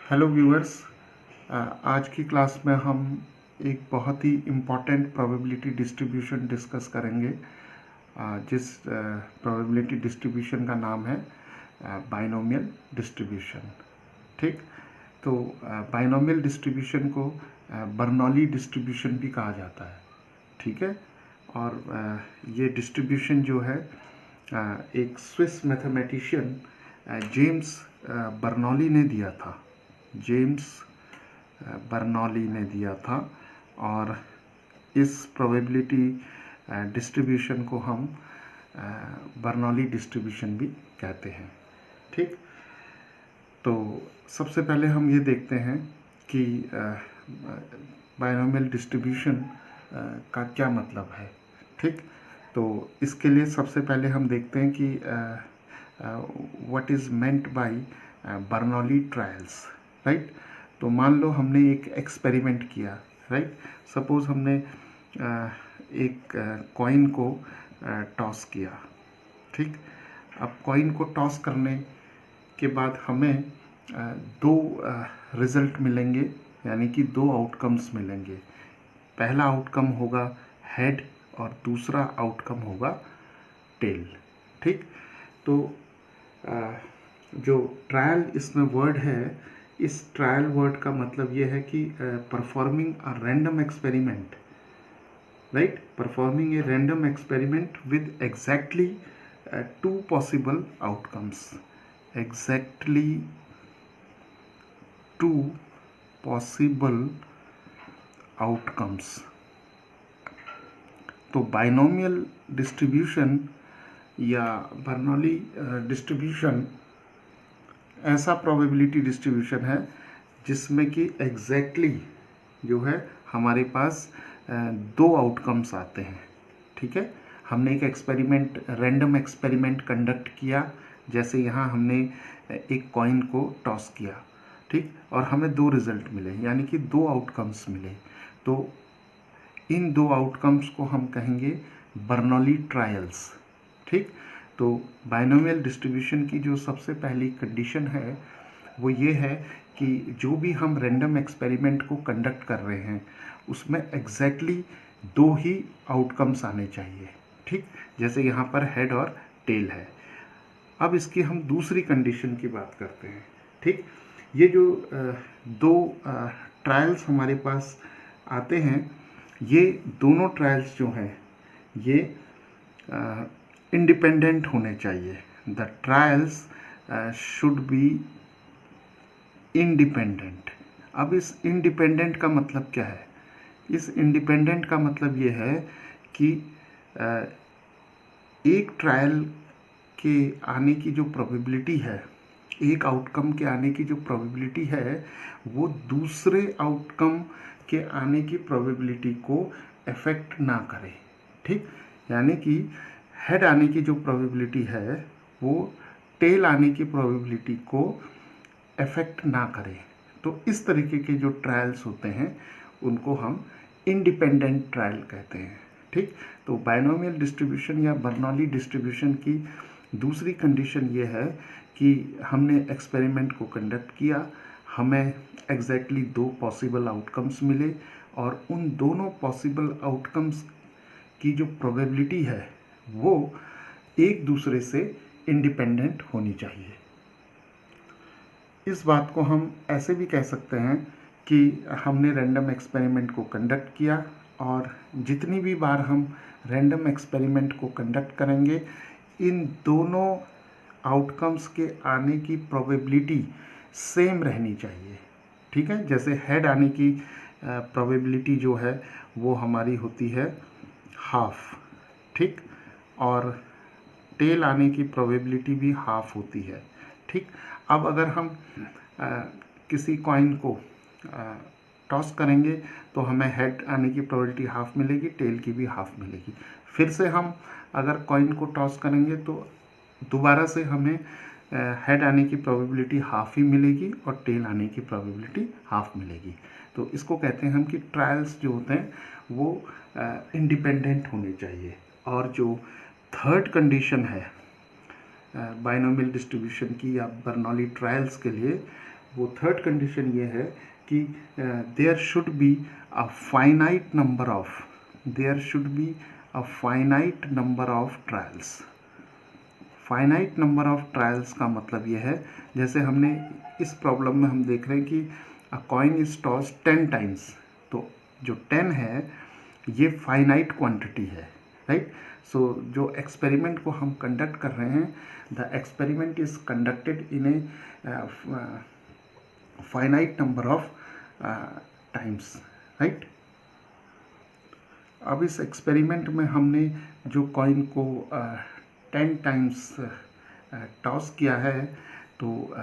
Hello viewers. आज की class में हम एक बहुत ही इम्पॉर्टेंट प्रोबेबिलिटी डिस्ट्रीब्यूशन डिस्कस करेंगे, जिस प्रोबेबिलिटी डिस्ट्रीब्यूशन का नाम है बाइनोमियल डिस्ट्रीब्यूशन। ठीक, तो बाइनोमियल डिस्ट्रीब्यूशन को बर्नौली डिस्ट्रीब्यूशन भी कहा जाता है। ठीक है, और ये डिस्ट्रीब्यूशन जो है एक स्विस मैथमेटिशियन जेम्स बर्नौली ने दिया था। जेम्स बर्नौली ने दिया था, और इस प्रोबेबिलिटी डिस्ट्रीब्यूशन को हम बर्नौली डिस्ट्रीब्यूशन भी कहते हैं। ठीक, तो सबसे पहले हम ये देखते हैं कि बाइनोमियल डिस्ट्रीब्यूशन का क्या मतलब है। ठीक, तो इसके लिए सबसे पहले हम देखते हैं कि what is meant by Bernoulli trials. Right, तो मान लो हमने एक एक्सपेरिमेंट किया। राइट, सपोज हमने एक कॉइन को टॉस किया। ठीक, अब कॉइन को टॉस करने के बाद हमें दो रिज़ल्ट मिलेंगे, यानी कि दो आउटकम्स मिलेंगे। पहला आउटकम होगा हेड और दूसरा आउटकम होगा टेल। ठीक, तो जो ट्रायल इसमें वर्ड है, इस ट्रायल वर्ड का मतलब ये है कि performing a random experiment. Right, performing a random experiment with exactly two possible outcomes. Exactly two possible outcomes. तो बाइनोमियल डिस्ट्रीब्यूशन या बर्नौली डिस्ट्रीब्यूशन ऐसा प्रोबेबिलिटी डिस्ट्रीब्यूशन है जिसमें कि एग्जैक्टली जो है हमारे पास दो आउटकम्स आते हैं। ठीक है, हमने एक एक्सपेरिमेंट, रैंडम एक्सपेरिमेंट कंडक्ट किया, जैसे यहाँ हमने एक कॉइन को टॉस किया। ठीक, और हमें दो रिजल्ट मिले, यानी कि दो आउटकम्स मिले। तो इन दो आउटकम्स को हम कहेंगे बर्नौली ट्रायल्स। ठीक, तो बाइनोमियल डिस्ट्रीब्यूशन की जो सबसे पहली कंडीशन है वो ये है कि जो भी हम रैंडम एक्सपेरिमेंट को कंडक्ट कर रहे हैं उसमें एग्जैक्टली दो ही आउटकम्स आने चाहिए। ठीक, जैसे यहाँ पर हेड और टेल है। अब इसकी हम दूसरी कंडीशन की बात करते हैं। ठीक, ये जो दो ट्रायल्स हमारे पास आते हैं, ये दोनों ट्रायल्स जो हैं ये इंडिपेंडेंट होने चाहिए। The trials should be independent. अब इस इंडिपेंडेंट का मतलब क्या है? इस इंडिपेंडेंट का मतलब ये है कि एक ट्रायल के आने की जो प्रोबेबिलिटी है, एक आउटकम के आने की जो प्रोबेबिलिटी है, वो दूसरे आउटकम के आने की प्रोबेबिलिटी को अफेक्ट ना करे। ठीक, यानी कि हेड आने की जो प्रोबेबिलिटी है वो टेल आने की प्रोबेबिलिटी को अफेक्ट ना करे। तो इस तरीके के जो ट्रायल्स होते हैं उनको हम इंडिपेंडेंट ट्रायल कहते हैं। ठीक, तो बाइनोमियल डिस्ट्रीब्यूशन या बर्नौली डिस्ट्रीब्यूशन की दूसरी कंडीशन ये है कि हमने एक्सपेरिमेंट को कंडक्ट किया, हमें एग्जैक्टली दो पॉसिबल आउटकम्स मिले, और उन दोनों पॉसिबल आउटकम्स की जो प्रोबेबिलिटी है वो एक दूसरे से इंडिपेंडेंट होनी चाहिए। इस बात को हम ऐसे भी कह सकते हैं कि हमने रैंडम एक्सपेरिमेंट को कंडक्ट किया, और जितनी भी बार हम रैंडम एक्सपेरिमेंट को कंडक्ट करेंगे, इन दोनों आउटकम्स के आने की प्रोबेबिलिटी सेम रहनी चाहिए। ठीक है, जैसे हेड आने की प्रोबेबिलिटी जो है वो हमारी होती है हाफ। ठीक, और टेल आने की प्रोबेबिलिटी भी हाफ होती है। ठीक, अब अगर हम किसी कॉइन को टॉस करेंगे तो हमें हेड आने की प्रोबेबिलिटी हाफ मिलेगी, टेल की भी हाफ मिलेगी। फिर से हम अगर कॉइन को टॉस करेंगे तो दोबारा से हमें हेड आने की प्रोबेबिलिटी हाफ ही मिलेगी और टेल आने की प्रोबेबिलिटी हाफ मिलेगी। तो इसको कहते हैं हम कि ट्रायल्स जो होते हैं वो इंडिपेंडेंट होने चाहिए। और जो थर्ड कंडीशन है बाइनोमियल डिस्ट्रीब्यूशन की या बर्नौली ट्रायल्स के लिए, वो थर्ड कंडीशन ये है कि there should be a finite number of trials. Finite number of trials का मतलब ये है, जैसे हमने इस प्रॉब्लम में हम देख रहे हैं कि अ कॉइन इज टॉस 10 टाइम्स, तो जो 10 है ये फाइनाइट क्वांटिटी है, राइट। सो जो एक्सपेरिमेंट को हम कंडक्ट कर रहे हैं, the experiment is conducted in a finite number of times, right. अब इस एक्सपेरिमेंट में हमने जो कॉइन को 10 टाइम्स टॉस किया है, तो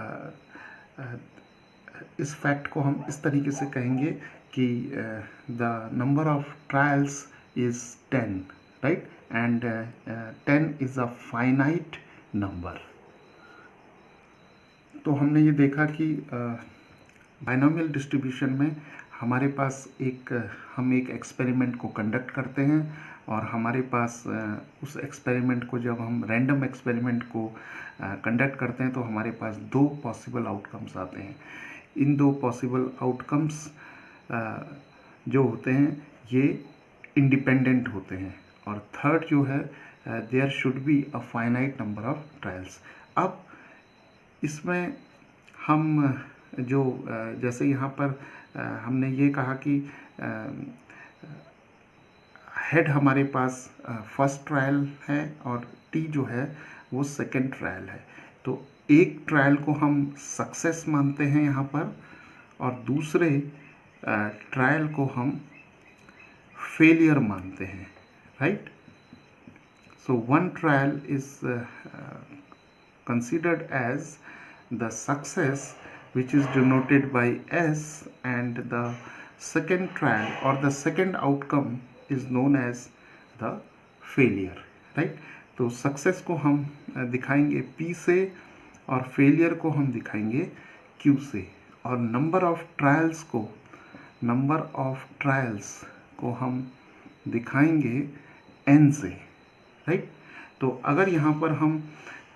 इस फैक्ट को हम इस तरीके से कहेंगे कि the number of trials is 10, right, and 10 is a finite number. तो हमने ये देखा कि बाइनोमियल डिस्ट्रीब्यूशन में हमारे पास हम एक एक्सपेरिमेंट को कंडक्ट करते हैं, और हमारे पास उस एक्सपेरिमेंट को, जब हम रैंडम एक्सपेरिमेंट को कंडक्ट करते हैं, तो हमारे पास 2 पॉसिबल आउटकम्स आते हैं। इन 2 पॉसिबल आउटकम्स जो होते हैं ये इंडिपेंडेंट होते हैं, और थर्ड जो है there should be a finite number of trials. अब इसमें हम जो जैसे यहाँ पर हमने ये कहा कि हेड हमारे पास फर्स्ट ट्रायल है और टी जो है वो सेकंड ट्रायल है, तो एक ट्रायल को हम सक्सेस मानते हैं यहाँ पर, और दूसरे ट्रायल को हम फेलियर मानते हैं, right. So one trial is considered as the success, which is denoted by S, and the second trial or the second outcome is known as the failure, right। तो सक्सेस को हम दिखाएंगे P से और failure को हम दिखाएंगे Q से, और नंबर ऑफ ट्रायल्स को हम दिखाएंगे N से, राइट। तो अगर यहाँ पर हम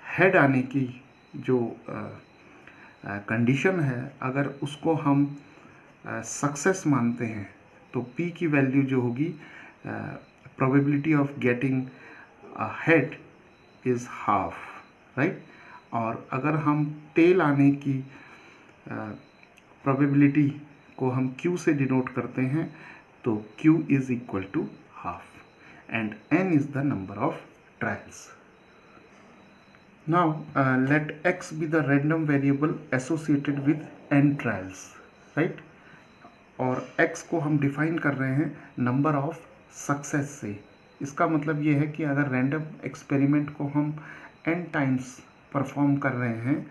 हेड आने की जो कंडीशन है, अगर उसको हम सक्सेस मानते हैं, तो P की वैल्यू जो होगी, probability of getting a head is half, right. और अगर हम टेल आने की प्रोबेबिलिटी को हम Q से डिनोट करते हैं, तो Q is equal to half, and N is the number of trials. Now let x be the random variable associated with n trials, right। और x को हम डिफाइन कर रहे हैं नंबर ऑफ सक्सेस से। इसका मतलब ये है कि अगर रैंडम एक्सपेरिमेंट को हम n टाइम्स परफॉर्म कर रहे हैं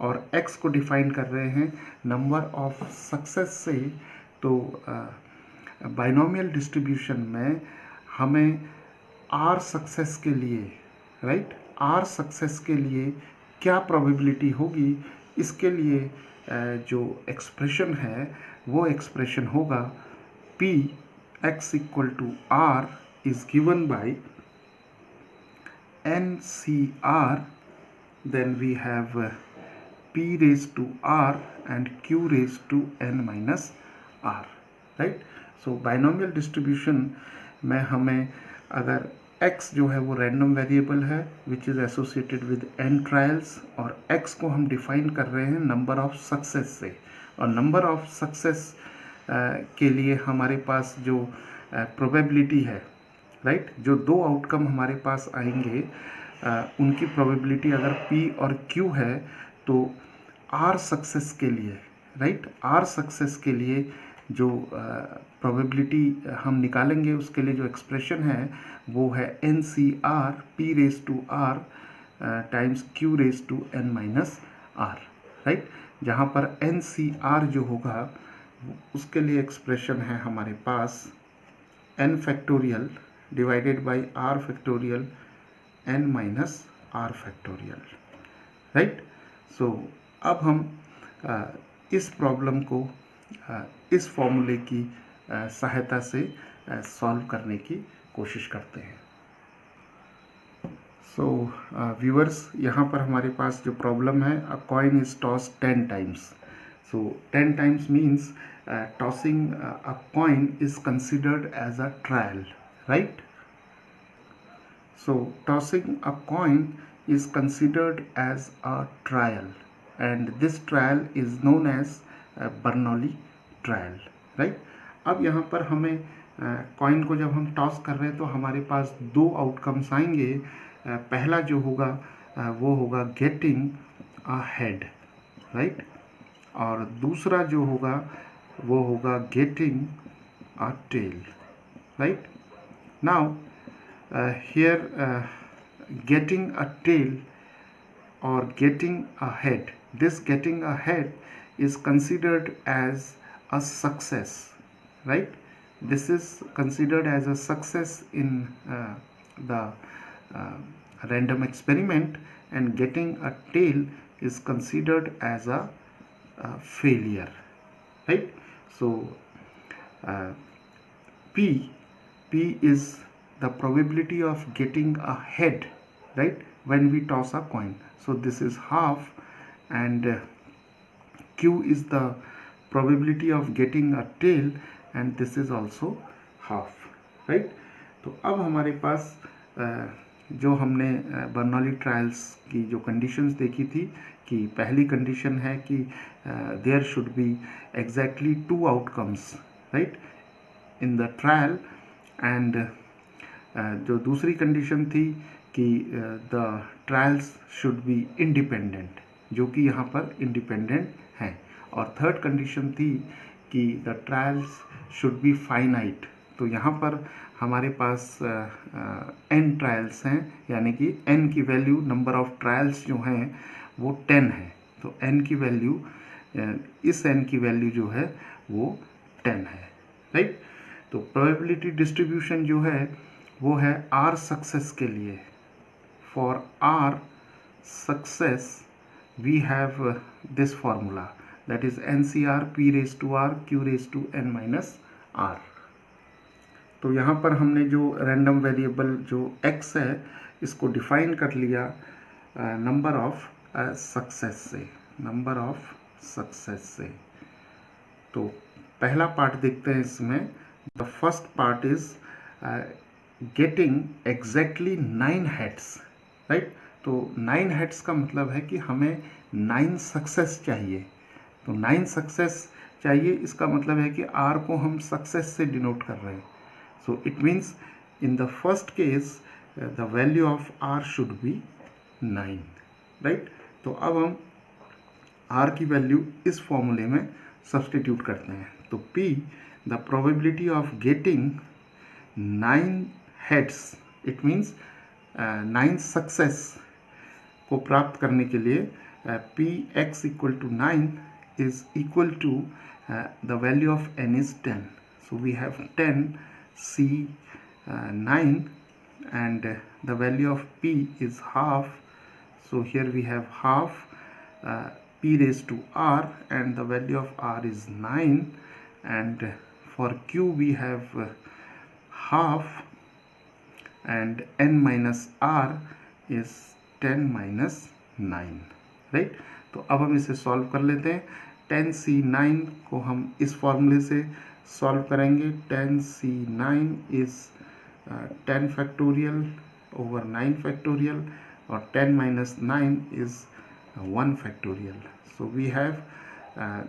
और x को डिफाइन कर रहे हैं नंबर ऑफ सक्सेस से, तो बाइनोमियल डिस्ट्रीब्यूशन में हमें r सक्सेस के लिए, राइट, आर सक्सेस के लिए क्या प्रोबेबिलिटी होगी, इसके लिए जो एक्सप्रेशन है वो एक्सप्रेशन होगा P x equal to R is given by NCR, then we have P raise to R and Q raise to N minus R, right. So binomial distribution में हमें अगर x जो है वो रैंडम वेरिएबल है which is associated with n trials, और x को हम डिफाइन कर रहे हैं नंबर ऑफ सक्सेस से, और नंबर ऑफ सक्सेस के लिए हमारे पास जो प्रोबेबिलिटी है, राइट, जो 2 आउटकम हमारे पास आएंगे उनकी प्रोबेबिलिटी अगर p और q है, तो r सक्सेस के लिए, राइट, r सक्सेस के लिए जो प्रोबेबिलिटी हम निकालेंगे, उसके लिए जो एक्सप्रेशन है वो है NCR P raise to R times Q raise to N minus R, right. जहाँ पर NCR जो होगा उसके लिए एक्सप्रेशन है हमारे पास N factorial divided by R factorial N minus R factorial, right. So अब हम इस प्रॉब्लम को इस फॉर्मूले की सहायता से सॉल्व करने की कोशिश करते हैं। सो व्यूअर्स, यहाँ पर हमारे पास जो प्रॉब्लम है, अ coin is toss 10 times. So 10 times means tossing a coin is considered as a trial, right? So tossing a coin is considered as a trial, and this trial is known as Bernoulli trial, right. अब यहाँ पर हमें coin को जब हम toss कर रहे हैं तो हमारे पास दो आउटकम्स आएंगे। पहला जो होगा वो होगा गेटिंग अ हेड, राइट, और दूसरा जो होगा वो होगा getting a tail, right. Now here getting a tail or getting a head, this getting a head is considered as a success, right? This is considered as a success in the random experiment, and getting a tail is considered as a failure, right? So P is the probability of getting a head, right, when we toss a coin. So this is half, and Q is the probability of getting a tail, and this is also half, right? तो अब हमारे पास जो हमने Bernoulli trials की जो conditions देखी थी कि पहली कंडीशन है कि there should be exactly two outcomes, right, in the trial, and जो दूसरी कंडीशन थी कि the trials should be independent, जो कि यहाँ पर इंडिपेंडेंट हैं, और थर्ड कंडीशन थी कि the trials should be finite. तो यहाँ पर हमारे पास n ट्रायल्स हैं, यानी कि n की वैल्यू, नंबर ऑफ ट्रायल्स जो हैं वो 10 है, तो n की वैल्यू, इस n की वैल्यू जो है वो 10 है, राइट। तो प्रोबेबिलिटी डिस्ट्रीब्यूशन जो है वो है R सक्सेस के लिए। For R success we have this formula, that is NCR P raise to R Q raise to N minus R। तो यहाँ पर हमने जो रैंडम वेरिएबल जो x है इसको डिफाइन कर लिया नंबर ऑफ सक्सेस से, नंबर ऑफ सक्सेस से। तो पहला पार्ट देखते हैं इसमें। The first part is getting exactly 9 heads, right. तो 9 हेड्स का मतलब है कि हमें 9 सक्सेस चाहिए। तो 9 सक्सेस चाहिए, इसका मतलब है कि R को हम सक्सेस से डिनोट कर रहे हैं। So it means in the first case the value of R should be 9, right. तो अब हम R की वैल्यू इस फॉर्मूले में सब्सटीट्यूट करते हैं। तो P, the probability of getting 9 heads, it means 9 success को प्राप्त करने के लिए p x equal to 9 is equal to the value of n is 10. So we have 10 C 9 and the value of P is half. So here we have half P raised to R and the value of R is 9, and for Q we have half and n minus R is 10 minus 9, right? तो अब हम इसे solve कर लेते हैं। 10C9 को हम इस फॉर्मूले से सॉल्व करेंगे। 10C9 is 10 factorial over 9 factorial, और 10 minus 9 is 1 factorial. So we have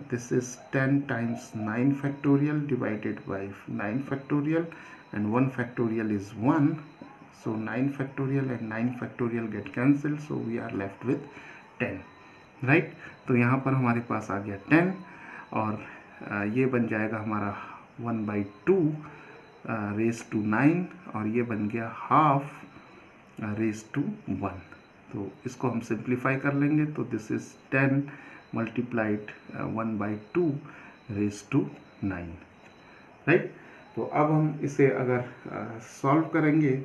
this is 10 times 9 factorial divided by 9 factorial, and 1 factorial is 1. So 9 factorial and 9 factorial get cancelled, so we are left with 10, right? तो यहाँ पर हमारे पास आ गया 10, और ये बन जाएगा हमारा 1/2 रेज टू 9, और ये बन गया हाफ रेज टू 1। तो इसको हम सिंप्लीफाई कर लेंगे, तो this is 10 multiplied 1/2 raise to 9, right. तो अब हम इसे अगर सॉल्व करेंगे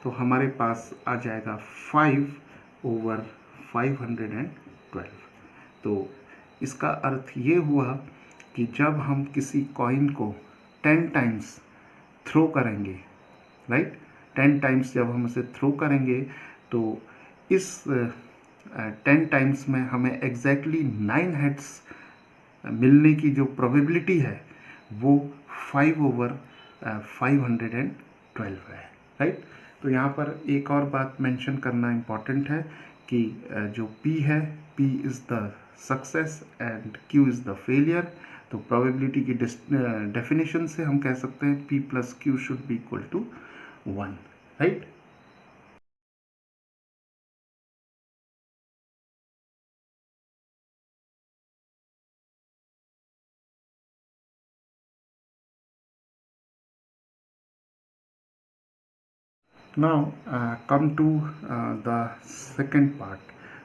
तो हमारे पास आ जाएगा 5/512। तो इसका अर्थ ये हुआ कि जब हम किसी कॉइन को 10 टाइम्स थ्रो करेंगे, राइट, 10 टाइम्स जब हम इसे थ्रो करेंगे तो इस 10 टाइम्स में हमें एग्जैक्टली 9 हेड्स मिलने की जो प्रोबेबिलिटी है वो 5/512 है, राइट। तो यहाँ पर एक और बात मेंशन करना इम्पॉर्टेंट है कि जो P है, P is the success and Q is the failure. तो प्रोबेबिलिटी की डेफिनेशन से हम कह सकते हैं P plus Q should be equal to 1, right. Now come to the second part.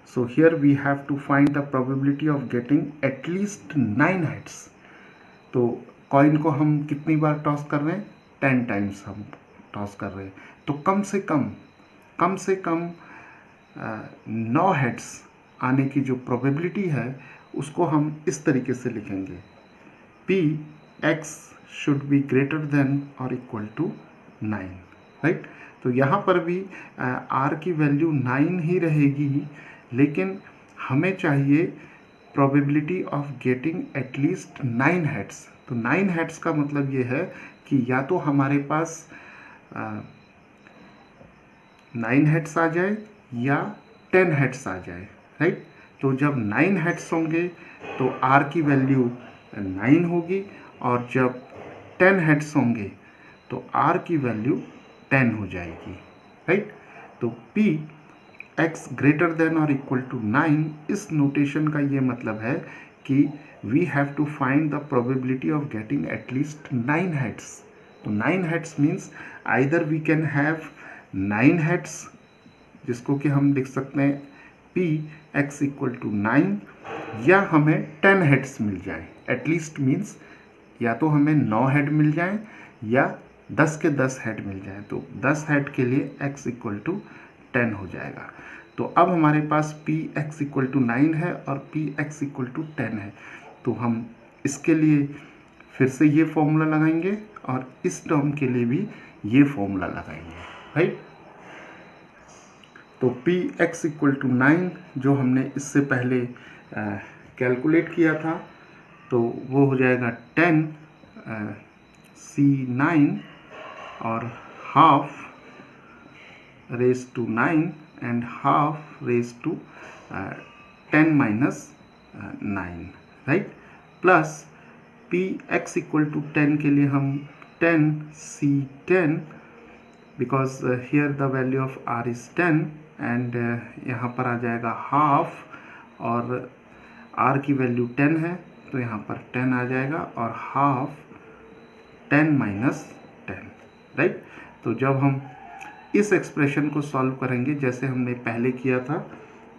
So here we have to find the probability of getting at least 9 heads. तो coin को हम कितनी बार टॉस कर रहे हैं? 10 टाइम्स हम टॉस कर रहे हैं। तो कम से कम 9 हेड्स आने की जो प्रोबेबिलिटी है उसको हम इस तरीके से लिखेंगे, P x should be greater than और इक्वल टू 9, राइट। तो यहाँ पर भी R की वैल्यू 9 ही रहेगी, लेकिन हमें चाहिए probability of getting at least 9 heads. तो 9 हेड्स का मतलब ये है कि या तो हमारे पास 9 हेड्स आ जाए या 10 हेड्स आ जाए, राइट। तो जब 9 हेड्स होंगे तो R की वैल्यू 9 होगी, और जब 10 हेड्स होंगे तो R की वैल्यू 10 हो जाएगी, राइट। तो P x ग्रेटर देन और इक्वल टू 9, इस नोटेशन का ये मतलब है कि we have to find the probability of getting at least 9 heads. तो 9 heads means either we can have 9 heads, जिसको कि हम लिख सकते हैं P x इक्वल टू 9, या हमें 10 हेड्स मिल जाए। एटलीस्ट मीन्स या तो हमें 9 हेड मिल जाए या 10 के 10 हेड मिल जाए। तो 10 हेड के लिए x इक्वल टू 10 हो जाएगा। तो अब हमारे पास P x इक्वल टू 9 है और P x इक्वल टू 10 है। तो हम इसके लिए फिर से ये फॉर्मूला लगाएंगे और इस टर्म के लिए भी ये फॉर्मूला लगाएंगे, राइट। तो P x इक्वल टू 9 जो हमने इससे पहले कैलकुलेट किया था, तो वो हो जाएगा 10 C9 और half raise to 9 and half raise to 10 minus 9, right. Plus P x equal to 10 के लिए हम 10 C10, because here the value of R is 10, and यहाँ पर आ जाएगा हाफ, और R की वैल्यू 10 है तो यहाँ पर 10 आ जाएगा, और हाफ 10 माइनस 10, राइट। तो जब हम इस एक्सप्रेशन को सॉल्व करेंगे जैसे हमने पहले किया था,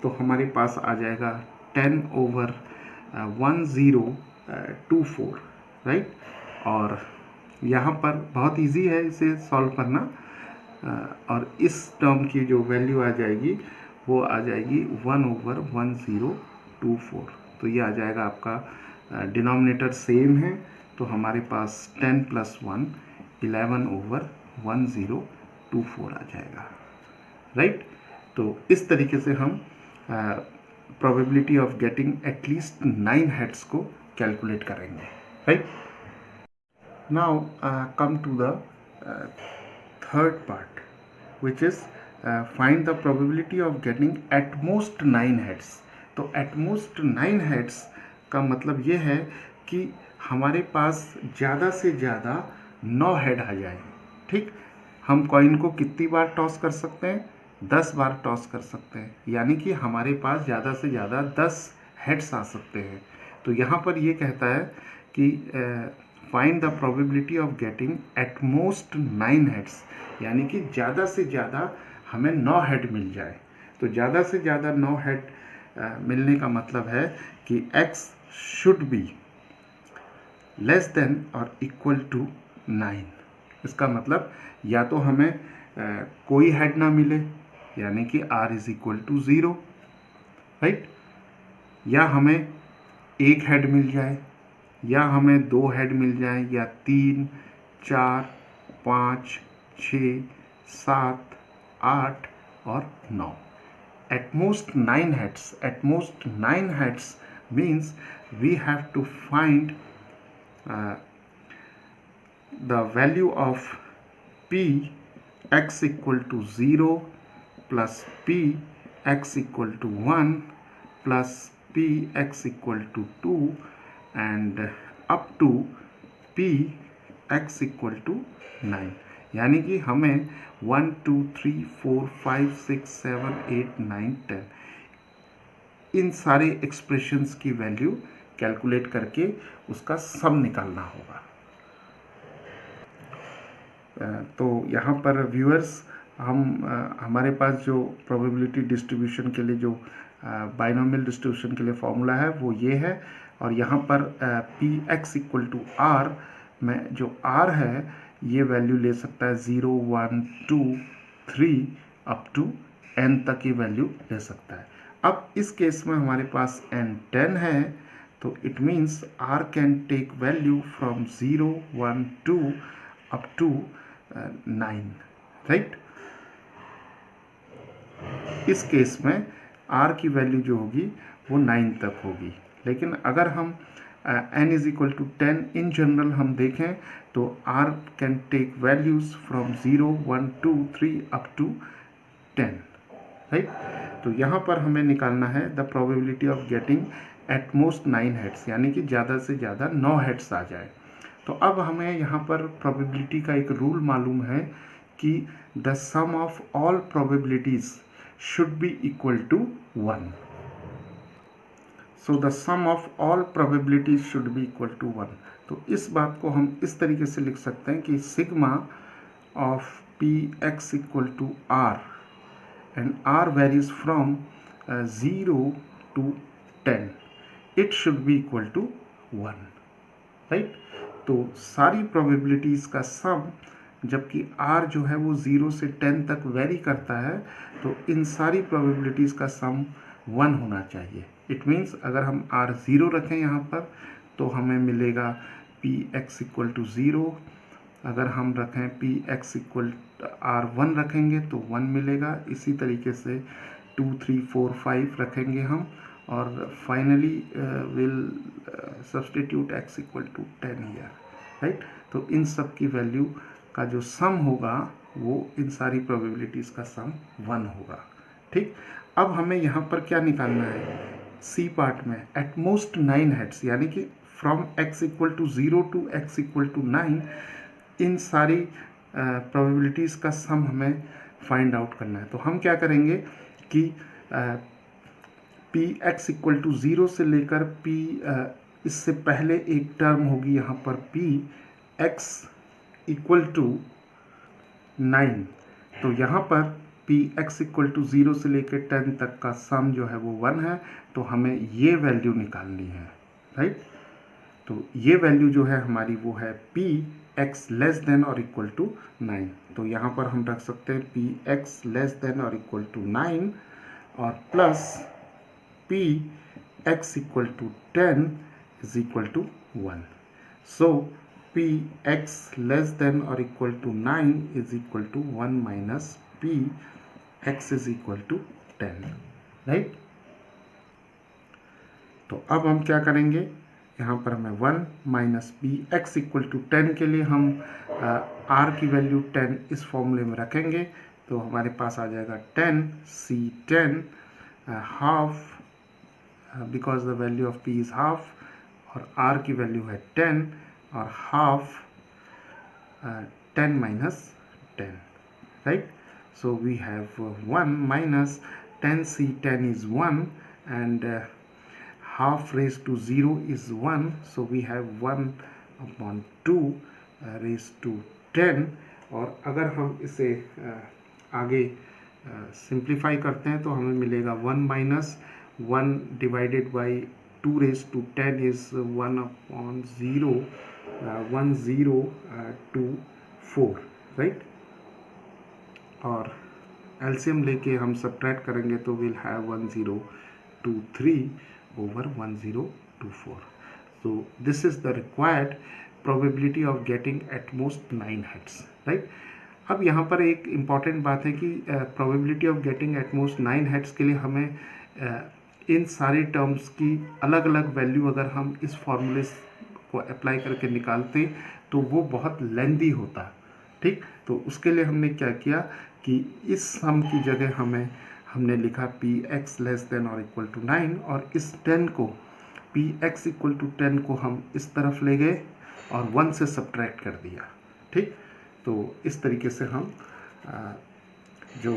तो हमारे पास आ जाएगा 10/1024, राइट। और यहाँ पर बहुत इजी है इसे सॉल्व करना, और इस टर्म की जो वैल्यू आ जाएगी वो आ जाएगी 1/1024। तो ये आ जाएगा आपका, डिनोमिनेटर सेम है, तो हमारे पास 10 + 1 11/1024 आ जाएगा, राइट। तो इस तरीके से हम probability of getting at least 9 heads को कैलकुलेट करेंगे, right. Now come to the third part, which is find the probability of getting at most 9 heads। तो at most 9 heads का मतलब ये है कि हमारे पास ज़्यादा से ज़्यादा 9 हेड आ जाए, ठीक। हम कॉइन को कितनी बार टॉस कर सकते हैं? 10 बार टॉस कर सकते हैं, यानी कि हमारे पास ज़्यादा से ज़्यादा 10 हेड्स आ सकते हैं। तो यहाँ पर ये कहता है कि find the probability of getting at most 9 heads, यानी कि ज़्यादा से ज़्यादा हमें 9 हेड मिल जाए। तो ज़्यादा से ज़्यादा 9 हेड मिलने का मतलब है कि x should be less than और इक्वल टू 9। इसका मतलब या तो हमें कोई हेड ना मिले, यानी कि r is equal to 0, right, या हमें एक हेड मिल जाए, या हमें 2 हेड मिल जाए, या 3, 4, 5, 6, 7, 8 और 9। Eight most 9 heads means we have to find the value of p x equal to 0 plus p x equal to 1 plus p x equal to 2 and up to p x equal to 9, यानी कि हमें 1 2 3 4 5 6 7 8 9 10 इन सारे expressions की value calculate करके उसका सम निकालना होगा। तो यहाँ पर व्यूअर्स हमारे पास जो प्रोबेबिलिटी डिस्ट्रीब्यूशन के लिए जो बाइनोमियल डिस्ट्रीब्यूशन के लिए फॉर्मूला है वो ये है, और यहाँ पर p x equal to r में जो आर है ये वैल्यू ले सकता है 0 1 2 3 अप टू n तक की वैल्यू ले सकता है। अब इस केस में हमारे पास n 10 है, तो it means r can take value from 0 1 2 up to 9, right. इस केस में r की वैल्यू जो होगी वो 9 तक होगी। लेकिन अगर हम n is equal to 10 in general हम देखें तो r can take values from 0 1 2 3 up to 10, right. तो यहाँ पर हमें निकालना है the probability of getting at most 9 heads, यानी कि ज़्यादा से ज़्यादा 9 हेड्स आ जाए। तो अब हमें यहाँ पर प्रोबेबिलिटी का एक रूल मालूम है कि the sum of all probabilities should be equal to 1। So the sum of all probabilities should be equal to 1। तो इस बात को हम इस तरीके से लिख सकते हैं कि sigma of P x equal to R and R varies from 0 to 10, it should be equal to 1, right. तो सारी प्रोबेबिलिटीज़ का सम, जबकि r जो है वो 0 से 10 तक वेरी करता है, तो इन सारी प्रोबेबिलिटीज़ का सम 1 होना चाहिए। इट मीन्स अगर हम r 0 रखें यहाँ पर तो हमें मिलेगा पी एक्स इक्वल टू 0, अगर हम रखें पी एक्स इक्वल r 1 रखेंगे तो 1 मिलेगा। इसी तरीके से 2 3 4 5 रखेंगे हम, और finally will substitute x equal to 10 here, right. तो इन सब की वैल्यू का जो सम होगा वो इन सारी प्रोबेबिलिटीज़ का सम 1 होगा, ठीक। अब हमें यहाँ पर क्या निकालना है, सी पार्ट में एट मोस्ट 9 हेड्स, यानी कि from x equal to 0 to x equal to 9, इन सारी प्रोबेबिलिटीज़ का सम हमें फाइंड आउट करना है। तो हम क्या करेंगे कि पी एक्स इक्वल टू 0 से लेकर पी इससे पहले एक टर्म होगी यहाँ पर पी एक्स इक्वल टू 9, तो यहाँ पर पी एक्स इक्वल टू 0 से लेकर 10 तक का सम जो है वो 1 है, तो हमें ये वैल्यू निकालनी है, राइट। तो ये वैल्यू जो है हमारी वो है पी एक्स लेस देन और इक्वल टू 9। तो यहाँ पर हम रख सकते हैं पी एक्स लेस देन और इक्वल टू 9 और plus P x equal to 10 is equal to 1। So P X less than और equal to 9 is equal to 1 minus P X is equal to 10, right. तो अब हम क्या करेंगे, यहाँ पर हमें 1 minus P x equal to 10 के लिए हम r की वैल्यू 10 इस फॉर्मूले में रखेंगे, तो हमारे पास आ जाएगा 10 C10 half, because the value of p is half, और r की वैल्यू है 10 और half 10 minus 10, right. So we have 1 minus 10 C10 is 1 and half raised to 0 is 1, so we have 1 upon 2 raised to 10। और अगर हम इसे आगे simplify करते हैं तो हमें मिलेगा 1 minus 1 divided by 2 raised to 10 is 1 upon 0, 1 0 2 4, right. और एलसीएम लेके हम सब्ट्रैक्ट करेंगे तो will have 1 0 2 3 over 1024. So this is the required probability of getting at most 9 heads, right। अब यहाँ पर एक इम्पॉर्टेंट बात है कि probability of getting at most 9 heads के लिए हमें इन सारी टर्म्स की अलग अलग वैल्यू अगर हम इस फॉर्मूले को अप्लाई करके निकालते तो वो बहुत लेंदी होता। ठीक, तो उसके लिए हमने क्या किया कि इस सम की जगह हमने लिखा पी एक्स लेस देन और इक्वल टू 9, और इस 10 को पी एक्स इक्वल टू 10 को हम इस तरफ ले गए और 1 से सब्ट्रैक्ट कर दिया। ठीक, तो इस तरीके से हम जो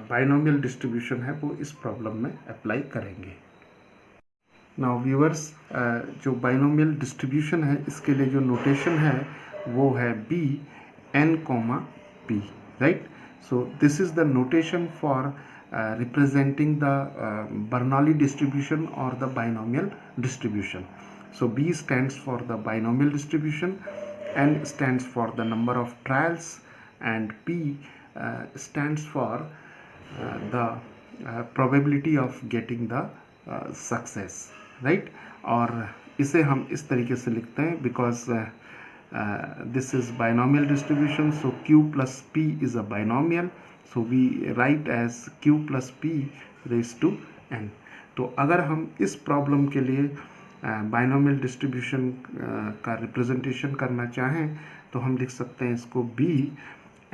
बाइनोमियल डिस्ट्रीब्यूशन है वो इस प्रॉब्लम में अप्लाई करेंगे। नाउ व्यूअर्स, जो बाइनोमियल डिस्ट्रीब्यूशन है इसके लिए जो नोटेशन है वो है B N comma P, right. So this is the notation for representing the Bernoulli distribution or the binomial distribution. So B stands for the binomial distribution, N stands for the number of trials, and P stands for the probability of getting the success, right. और इसे हम इस तरीके से लिखते हैं because this is binomial distribution, so Q plus P is a binomial, so we write as Q plus P raised to n. तो अगर हम इस प्रॉब्लम के लिए बाइनोमियल डिस्ट्रीब्यूशन का रिप्रेजेंटेशन करना चाहें तो हम लिख सकते हैं इसको B,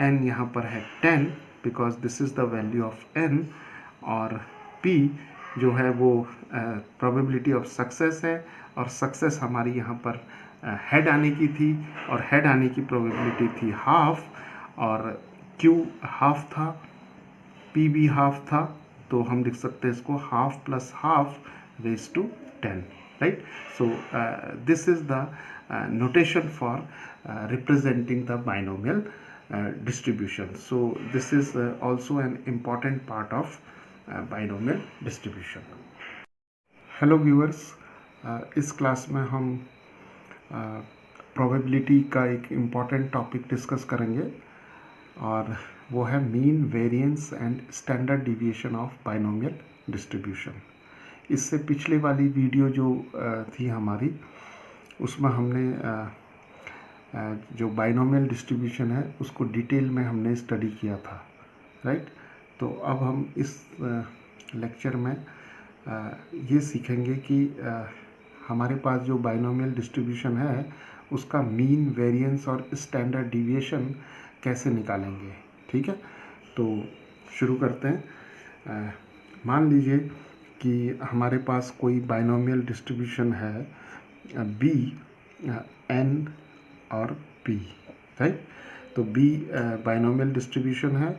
n यहाँ पर है 10 because this is the value of n, और P जो है वो प्रोबेबिलिटी ऑफ सक्सेस है, और सक्सेस हमारी यहाँ पर हेड आने की थी, और हेड आने की प्रोबेबिलिटी थी हाफ, और Q हाफ था, P भी हाफ था, तो हम लिख सकते हैं इसको half plus half raise to 10, right. So this is the notation for representing the binomial distribution. So this is also an important part of binomial distribution. Hello viewers, इस क्लास में हम probability का एक important topic डिस्कस करेंगे, और वो है mean variance and standard deviation of binomial distribution. इससे पिछले वाली वीडियो जो थी हमारी, उसमें हमने जो बाइनोमियल डिस्ट्रीब्यूशन है उसको डिटेल में हमने स्टडी किया था, राइट. तो अब हम इस लेक्चर में ये सीखेंगे कि हमारे पास जो बाइनोमियल डिस्ट्रीब्यूशन है उसका मीन वेरिएंस और स्टैंडर्ड डिविएशन कैसे निकालेंगे. ठीक है, तो शुरू करते हैं. मान लीजिए कि हमारे पास कोई बाइनोमियल डिस्ट्रीब्यूशन है B, N और P, राइट. तो B बाइनोमियल डिस्ट्रीब्यूशन है,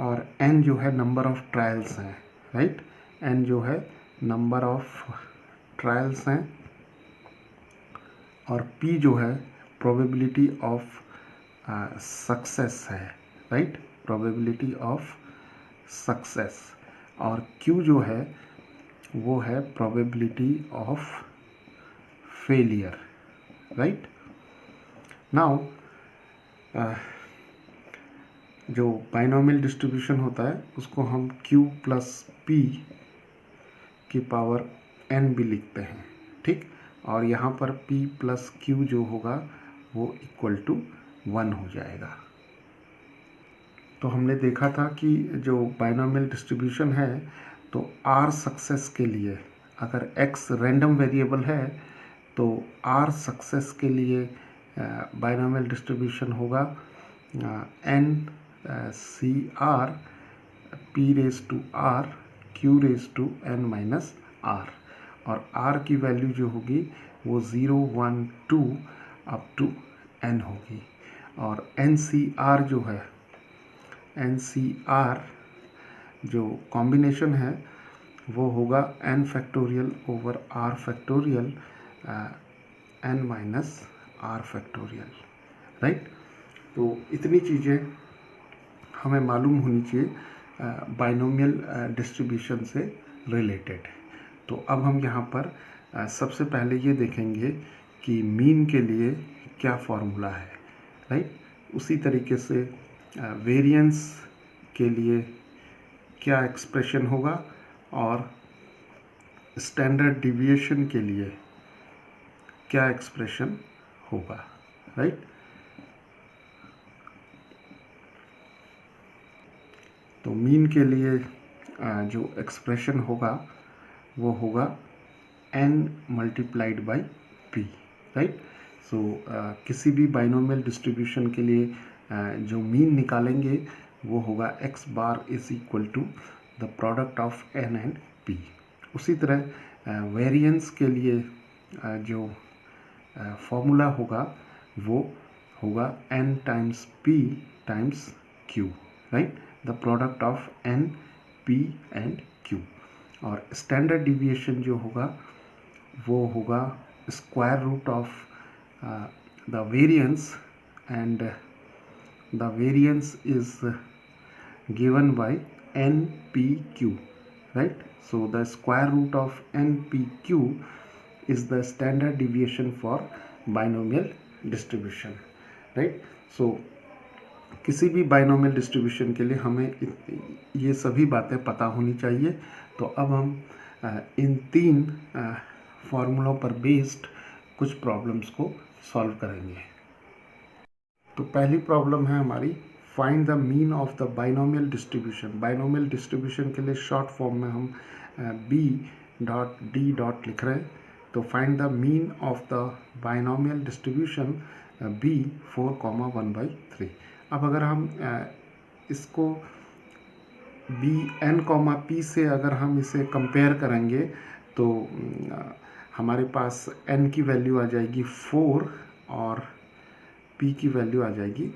और N जो है नंबर ऑफ ट्रायल्स हैं, राइट. N जो है नंबर ऑफ ट्रायल्स हैं, और P जो है प्रोबेबिलिटी ऑफ सक्सेस है, राइट. प्रोबेबिलिटी ऑफ सक्सेस, और Q जो है वो है probability of failure, right. Now जो बाइनोमियल डिस्ट्रीब्यूशन होता है उसको हम Q प्लस P की पावर n भी लिखते हैं, ठीक. और यहाँ पर P प्लस Q जो होगा वो इक्वल टू 1 हो जाएगा. तो हमने देखा था कि जो बाइनोमियल डिस्ट्रीब्यूशन है तो R सक्सेस के लिए अगर X रैंडम वेरिएबल है तो R सक्सेस के लिए बाइनोमियल डिस्ट्रीब्यूशन होगा N C R P raise to R Q raise to N minus R, और R की वैल्यू जो होगी वो 0, 1, 2 अप टू N होगी, और NCR जो है NCR जो कॉम्बिनेशन है वो होगा n factorial over r factorial n minus r factorial, right. तो इतनी चीज़ें हमें मालूम होनी चाहिए बाइनोमियल डिस्ट्रीब्यूशन से रिलेटेड. तो अब हम यहाँ पर सबसे पहले ये देखेंगे कि मीन के लिए क्या फॉर्मूला है, राइट. उसी तरीके से वेरिएंस के लिए क्या एक्सप्रेशन होगा, और स्टैंडर्ड डिविएशन के लिए क्या एक्सप्रेशन होगा, राइट. तो मीन के लिए जो एक्सप्रेशन होगा वो होगा n multiplied by p, right. So किसी भी बाइनोमियल डिस्ट्रीब्यूशन के लिए जो मीन निकालेंगे वो होगा x bar is equal to the product of n and p। उसी तरह वेरिएंस के लिए जो फॉर्मूला होगा वो होगा n times p times q, right, the product of n p and q। और स्टैंडर्ड डिविएशन जो होगा वो होगा square root of the variance, and the variance is given by npq, right? So the square root of npq is the standard deviation for binomial distribution, right? So किसी भी binomial distribution के लिए हमें ये सभी बातें पता होनी चाहिए। तो अब हम इन तीन फॉर्मूलों पर बेस्ड कुछ प्रॉब्लम्स को सॉल्व करेंगे। तो पहली प्रॉब्लम है हमारी, find the mean of the binomial distribution. Binomial distribution के लिए शॉर्ट फॉर्म में हम b डॉट d डॉट लिख रहे हैं। तो find the mean of the binomial distribution b 4,1/3। अब अगर हम इसको b n, p से अगर हम इसे कंपेयर करेंगे तो हमारे पास n की वैल्यू आ जाएगी 4 और p की वैल्यू आ जाएगी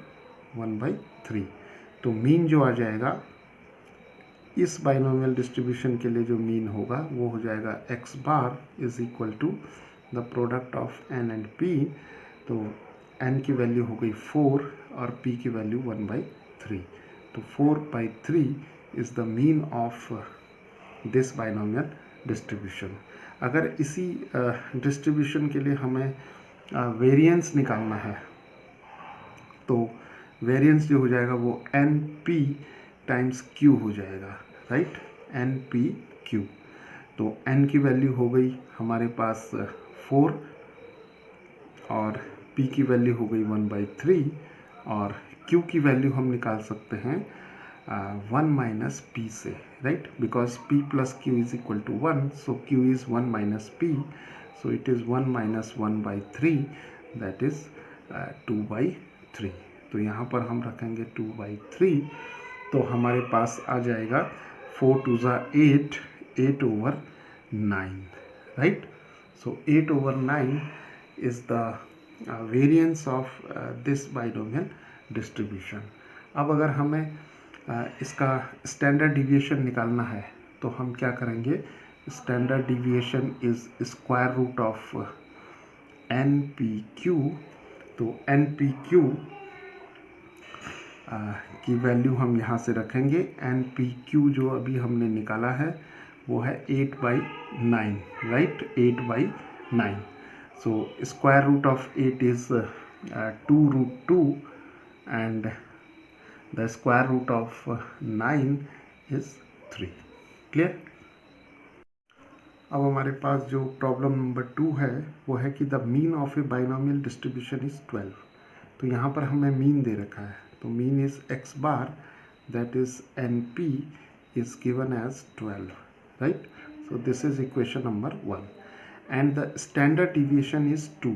1/3। तो मीन जो आ जाएगा इस बाइनोमियल डिस्ट्रीब्यूशन के लिए जो मीन होगा वो हो जाएगा x bar is equal to the product of n and p। तो n की वैल्यू हो गई 4 और p की वैल्यू 1/3। तो 4/3 is the mean of this binomial distribution. अगर इसी डिस्ट्रीब्यूशन के लिए हमें वेरिएंस निकालना है तो वेरिएंस जो हो जाएगा वो np टाइम्स q हो जाएगा, राइट, npq। तो n की वैल्यू हो गई हमारे पास 4 और p की वैल्यू हो गई 1/3 और q की वैल्यू हम निकाल सकते हैं 1 माइनस p से, right, because p plus q is equal to 1, so q is 1 minus p, so it is 1 minus 1/3, that is 2/3। तो यहाँ पर हम रखेंगे 2/3, तो हमारे पास आ जाएगा 4 2 ज़ा 8, 8/9, right. So 8/9 is the variance of this binomial distribution. अब अगर हमें इसका स्टैंडर्ड डिविएशन निकालना है तो हम क्या करेंगे, standard deviation is square root of npq। तो npq की वैल्यू हम यहाँ से रखेंगे। npq जो अभी हमने निकाला है वो है 8/9, right, 8/9। So square root of 8 is 2√2 and the square root of 9 is 3। Clear. अब हमारे पास जो प्रॉब्लम नंबर 2 है वो है कि the mean of A binomial distribution is 12। तो यहाँ पर हमें मीन दे रखा है, तो mean is x bar, that is np is given as 12, right? So this is equation number 1 and the standard deviation is 2.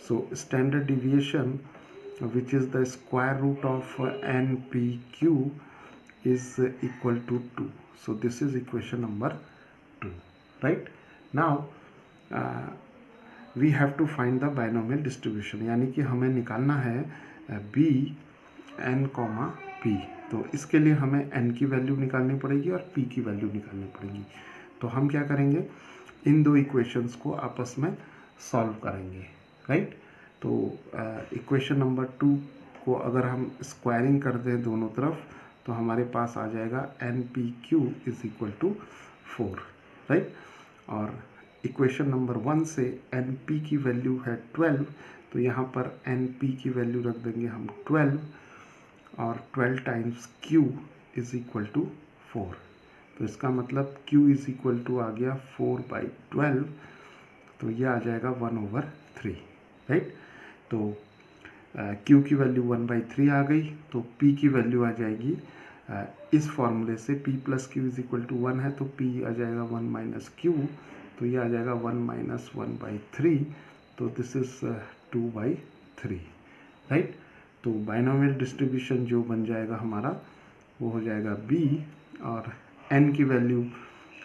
So standard deviation, which is the square root of npq, is equal to 2. So this is equation number 2, right? Now we have to find the binomial distribution, यानी कि हमें निकालना है b n, p। तो इसके लिए हमें n की वैल्यू निकालनी पड़ेगी और p की वैल्यू निकालनी पड़ेगी। तो हम क्या करेंगे, इन दो इक्वेशंस को आपस में सॉल्व करेंगे, राइट। तो इक्वेशन नंबर 2 को अगर हम स्क्वायरिंग कर दें दोनों तरफ तो हमारे पास आ जाएगा npq is equal to 4, right. और इक्वेशन नंबर 1 से np की वैल्यू है 12, तो यहाँ पर np की वैल्यू रख देंगे हम 12 और 12 times q is equal to 4। तो इसका मतलब q इज इक्वल टू आ गया 4/12, तो ये आ जाएगा 1/3, राइट। तो q की वैल्यू 1/3 आ गई, तो p की वैल्यू आ जाएगी इस फॉर्मूले से p plus Q is equal to 1 है, तो p आ जाएगा 1 माइनस क्यू, तो ये आ जाएगा 1 माइनस 1/3, तो दिस इज 2/3, राइट। तो बाइनोमियल डिस्ट्रीब्यूशन जो बन जाएगा हमारा वो हो जाएगा b, और n की वैल्यू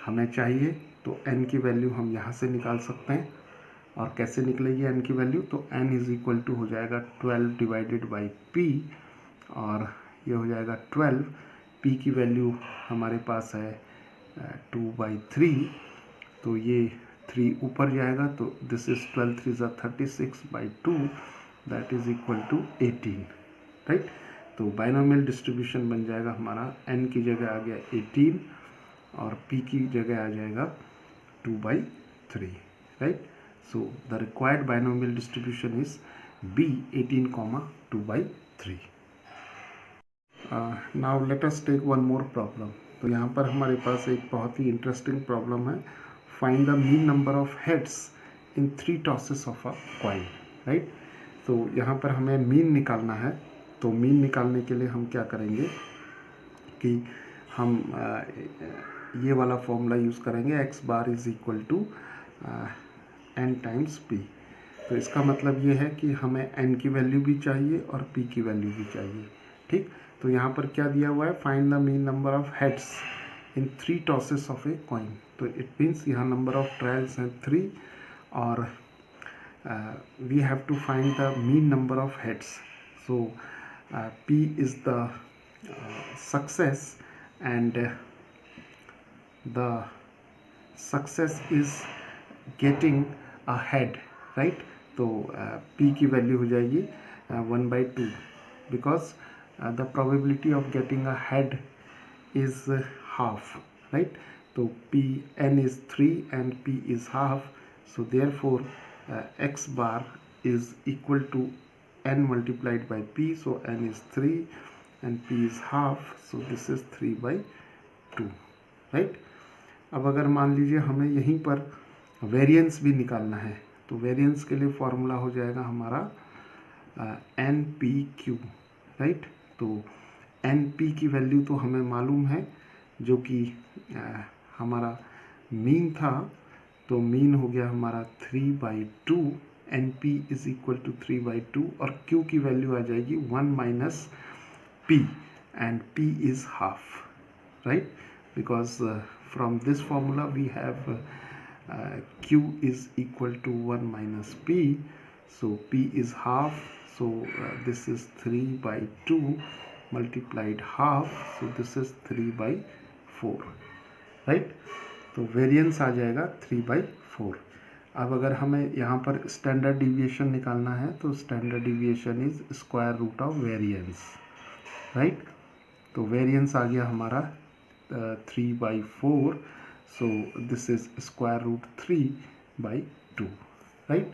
हमें चाहिए, तो n की वैल्यू हम यहाँ से निकाल सकते हैं। और कैसे निकलेगी n की वैल्यू, तो n इज इक्वल टू हो जाएगा 12 डिवाइडेड बाई p, और ये हो जाएगा 12, p की वैल्यू हमारे पास है 2/3, तो ये 3 ऊपर जाएगा, तो दिस इज 12 3 ज़ा 36/2, that is equal to 18, right. तो बाइनोमियल डिस्ट्रीब्यूशन बन जाएगा हमारा, n की जगह आ गया 18 और p की जगह आ जाएगा 2/3, right. So the required binomial distribution is B 18, 2/3. Now let us take one more problem. तो यहाँ पर हमारे पास एक बहुत ही इंटरेस्टिंग प्रॉब्लम है, find the mean number of heads in 3 tosses of a coin, right. तो यहाँ पर हमें मीन निकालना है, तो मीन निकालने के लिए हम क्या करेंगे कि हम ये वाला फॉर्मूला यूज़ करेंगे, x bar is equal to n times p। तो इसका मतलब ये है कि हमें n की वैल्यू भी चाहिए और p की वैल्यू भी चाहिए, ठीक। तो यहाँ पर क्या दिया हुआ है, find the mean number of heads in 3 tosses of a coin. तो इट मीन्स यहाँ नंबर ऑफ ट्रायल्स हैं 3, और we have to find the mean number of heads. So p is the success and the success is getting a head, right. तो p की value हो जाएगी 1/2, because the probability of getting a head is half, right. तो n is 3 and p is half, so therefore x bar is equal to n multiplied by p, so n is 3 and p is half, so this is 3/2, right. अब अगर मान लीजिए हमें यहीं पर variance भी निकालना है, तो वेरिएंस के लिए फॉर्मूला हो जाएगा हमारा NPQ, राइट। तो NP की वैल्यू तो हमें मालूम है, जो कि हमारा मीन था, तो मीन हो गया हमारा 3/2, NP इज इक्वल टू 3/2, और Q की वैल्यू आ जाएगी 1 minus P, and P is half, right, because from this formula we have Q is equal to 1 minus P, so P is half, so this is 3/2 multiplied half, so this is 3/4, right। तो variance आ जाएगा 3/4। अब अगर हमें यहाँ पर standard deviation निकालना है, तो standard deviation is square root of variance, right. तो वेरिएंस आ गया हमारा 3/4, so this is square root 3/2, right।